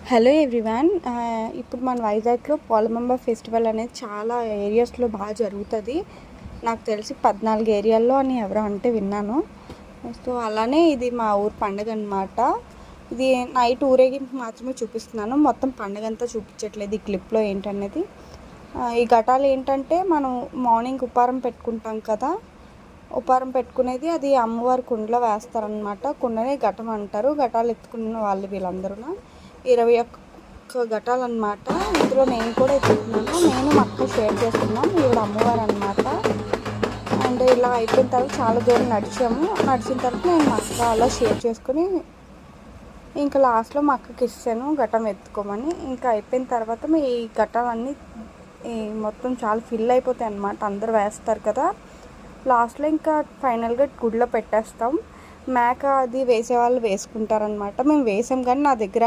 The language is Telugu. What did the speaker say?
Hello everyone. ఇప్పుడు మన వైజాగ్లో పోలమాంబ ఫెస్టివల్ అనేది చాలా ఏరియాస్లో బాగా జరుగుతుంది. నాకు తెలిసి 14 ఏరియాల్లో అని ఎవరో అంటే విన్నాను. సో అలానే ఇది మా ఊరు పండుగ అనమాట. ఇది నైట్ ఊరేగింపు మాత్రమే చూపిస్తున్నాను, మొత్తం పండుగ అంతా చూపించట్లేదు ఈ క్లిప్లో ఏంటనేది. ఈ ఘటాలు ఏంటంటే మనం మార్నింగ్ ఉపారం పెట్టుకుంటాం కదా, ఉపారం పెట్టుకునేది అది అమ్మవారి కుండలో వేస్తారనమాట. కుండనే ఘటం అంటారు. ఘటాలు ఎత్తుకున్న వాళ్ళు వీళ్ళందరూ 21 ఘటాలు అనమాట. ఇందులో నేను కూడా ఎత్తుకున్నాను. నేను మా అక్క షేర్ చేసుకున్నాను. ఈవిడ అమ్మవారు అనమాట. అండ్ ఇలా అయిపోయిన తర్వాత చాలా దూరం నడిచిన తర్వాత నేను మా అక్క అలా షేర్ చేసుకుని ఇంకా లాస్ట్లో మా అక్కకి ఇస్తాను ఘటం ఎత్తుకోమని. ఇంకా అయిపోయిన తర్వాత ఈ ఘటాలన్నీ మొత్తం చాలా ఫిల్ అయిపోతాయి అన్నమాట. అందరూ వేస్తారు కదా, లాస్ట్లో ఇంకా ఫైనల్గా గుడిలో పెట్టేస్తాం. మేక అది వేసేవాళ్ళు వేసుకుంటారనమాట. మేము వేసాం కానీ నా దగ్గర